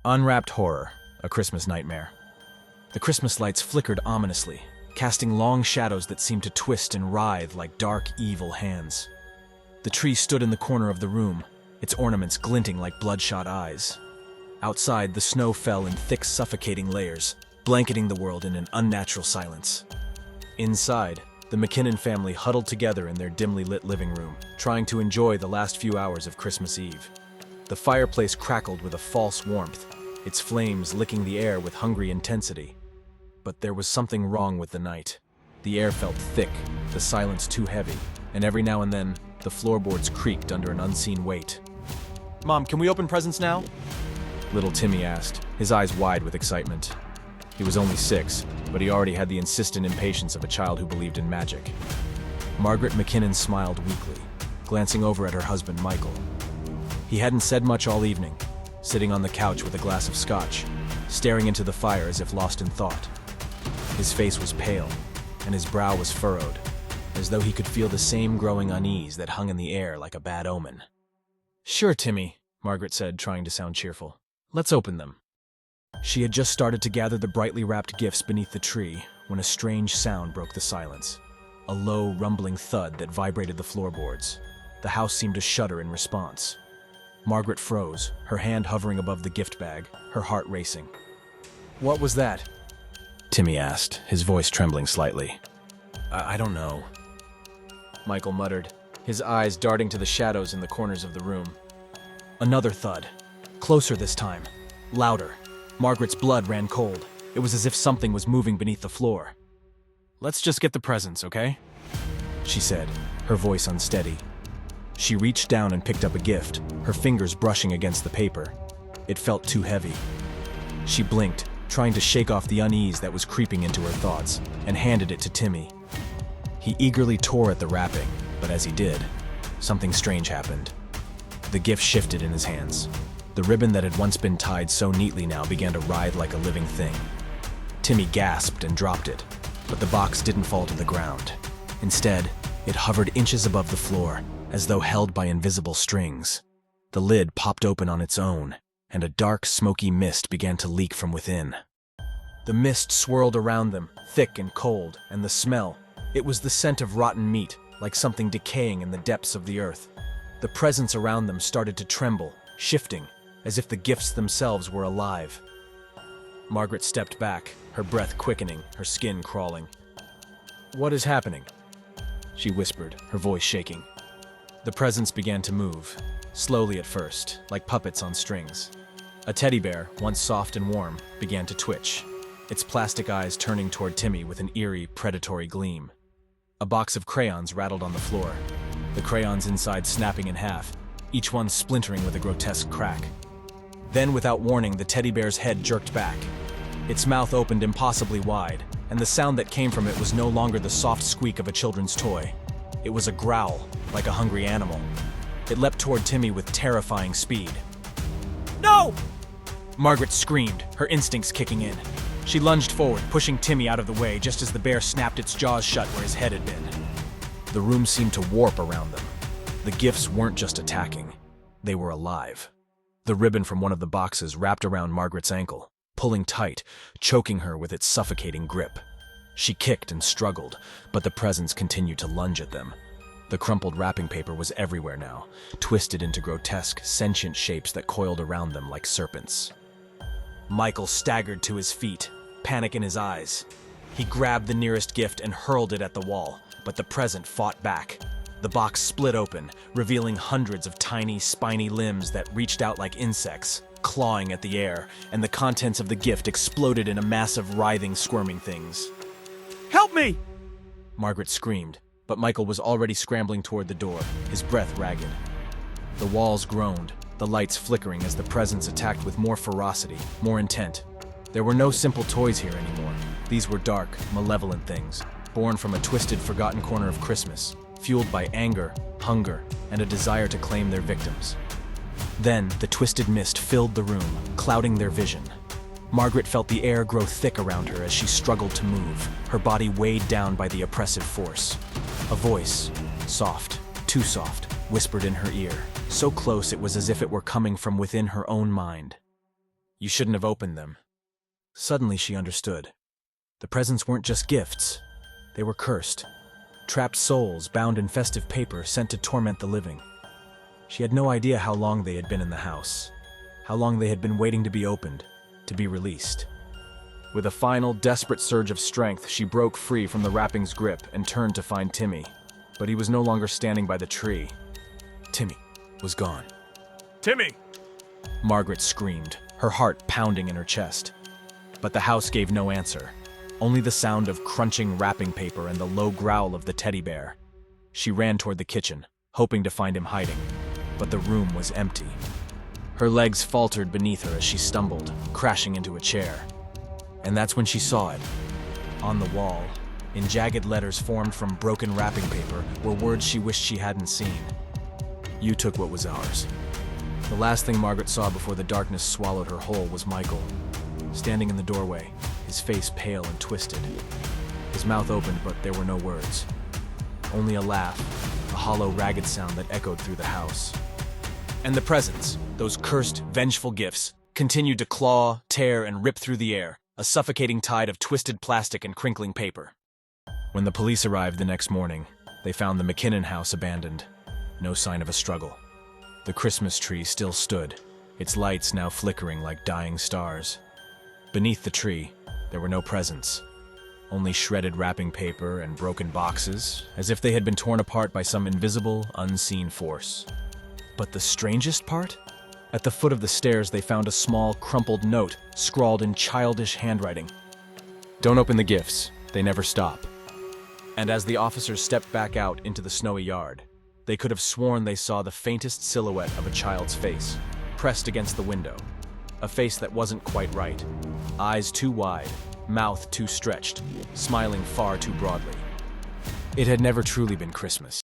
Unwrapped horror, a Christmas nightmare. The Christmas lights flickered ominously, casting long shadows that seemed to twist and writhe like dark, evil hands. The tree stood in the corner of the room, its ornaments glinting like bloodshot eyes. Outside, the snow fell in thick, suffocating layers, blanketing the world in an unnatural silence. Inside, the McKinnon family huddled together in their dimly lit living room, trying to enjoy the last few hours of Christmas Eve. The fireplace crackled with a false warmth, its flames licking the air with hungry intensity. But there was something wrong with the night. The air felt thick, the silence too heavy, and every now and then, the floorboards creaked under an unseen weight. "Mom, can we open presents now?" Little Timmy asked, his eyes wide with excitement. He was only 6, but he already had the insistent impatience of a child who believed in magic. Margaret McKinnon smiled weakly, glancing over at her husband Michael. He hadn't said much all evening, sitting on the couch with a glass of scotch, staring into the fire as if lost in thought. His face was pale, and his brow was furrowed, as though he could feel the same growing unease that hung in the air like a bad omen. "Sure, Timmy," Margaret said, trying to sound cheerful. "Let's open them." She had just started to gather the brightly wrapped gifts beneath the tree when a strange sound broke the silence. A low, rumbling thud that vibrated the floorboards. The house seemed to shudder in response. Margaret froze, her hand hovering above the gift bag, her heart racing. "What was that?" Timmy asked, his voice trembling slightly. I don't know," Michael muttered, his eyes darting to the shadows in the corners of the room. Another thud. Closer this time. Louder. Margaret's blood ran cold. It was as if something was moving beneath the floor. "Let's just get the presents, okay?" she said, her voice unsteady. She reached down and picked up a gift, her fingers brushing against the paper. It felt too heavy. She blinked, trying to shake off the unease that was creeping into her thoughts, and handed it to Timmy. He eagerly tore at the wrapping, but as he did, something strange happened. The gift shifted in his hands. The ribbon that had once been tied so neatly now began to writhe like a living thing. Timmy gasped and dropped it, but the box didn't fall to the ground. Instead, it hovered inches above the floor, as though held by invisible strings. The lid popped open on its own, and a dark, smoky mist began to leak from within. The mist swirled around them, thick and cold, and the smell, it was the scent of rotten meat, like something decaying in the depths of the earth. The presence around them started to tremble, shifting, as if the gifts themselves were alive. Margaret stepped back, her breath quickening, her skin crawling. "What is happening?" she whispered, her voice shaking. The presents began to move, slowly at first, like puppets on strings. A teddy bear, once soft and warm, began to twitch, its plastic eyes turning toward Timmy with an eerie, predatory gleam. A box of crayons rattled on the floor, the crayons inside snapping in half, each one splintering with a grotesque crack. Then, without warning, the teddy bear's head jerked back. Its mouth opened impossibly wide, and the sound that came from it was no longer the soft squeak of a children's toy. It was a growl, like a hungry animal. It leapt toward Timmy with terrifying speed. "No!" Margaret screamed, her instincts kicking in. She lunged forward, pushing Timmy out of the way just as the bear snapped its jaws shut where his head had been. The room seemed to warp around them. The gifts weren't just attacking. They were alive. The ribbon from one of the boxes wrapped around Margaret's ankle, pulling tight, choking her with its suffocating grip. She kicked and struggled, but the presents continued to lunge at them. The crumpled wrapping paper was everywhere now, twisted into grotesque, sentient shapes that coiled around them like serpents. Michael staggered to his feet, panic in his eyes. He grabbed the nearest gift and hurled it at the wall, but the present fought back. The box split open, revealing hundreds of tiny, spiny limbs that reached out like insects, clawing at the air, and the contents of the gift exploded in a mass of writhing, squirming things. "Help me!" Margaret screamed, but Michael was already scrambling toward the door, his breath ragged. The walls groaned, the lights flickering as the presents attacked with more ferocity, more intent. There were no simple toys here anymore. These were dark, malevolent things, born from a twisted, forgotten corner of Christmas, fueled by anger, hunger, and a desire to claim their victims. Then, the twisted mist filled the room, clouding their vision. Margaret felt the air grow thick around her as she struggled to move, her body weighed down by the oppressive force. A voice, soft, too soft, whispered in her ear, so close it was as if it were coming from within her own mind. You shouldn't have opened them. Suddenly she understood. The presents weren't just gifts. They were cursed. Trapped souls bound in festive paper sent to torment the living. She had no idea how long they had been in the house. How long they had been waiting to be opened, to be released. With a final, desperate surge of strength, she broke free from the wrapping's grip and turned to find Timmy. But he was no longer standing by the tree. Timmy was gone. Timmy! Margaret screamed, her heart pounding in her chest. But the house gave no answer, only the sound of crunching wrapping paper and the low growl of the teddy bear. She ran toward the kitchen, hoping to find him hiding, but the room was empty. Her legs faltered beneath her as she stumbled, crashing into a chair. And that's when she saw it. On the wall, in jagged letters formed from broken wrapping paper, were words she wished she hadn't seen. You took what was ours. The last thing Margaret saw before the darkness swallowed her whole was Michael, standing in the doorway, his face pale and twisted. His mouth opened, but there were no words. Only a laugh, a hollow, ragged sound that echoed through the house. And the presents, those cursed, vengeful gifts, continued to claw, tear, and rip through the air, a suffocating tide of twisted plastic and crinkling paper. When the police arrived the next morning, they found the McKinnon house abandoned. No sign of a struggle. The Christmas tree still stood, its lights now flickering like dying stars. Beneath the tree, there were no presents. Only shredded wrapping paper and broken boxes, as if they had been torn apart by some invisible, unseen force. But the strangest part? At the foot of the stairs, they found a small, crumpled note scrawled in childish handwriting. "Don't open the gifts. They never stop." And as the officers stepped back out into the snowy yard, they could have sworn they saw the faintest silhouette of a child's face, pressed against the window. A face that wasn't quite right. Eyes too wide, mouth too stretched, smiling far too broadly. It had never truly been Christmas.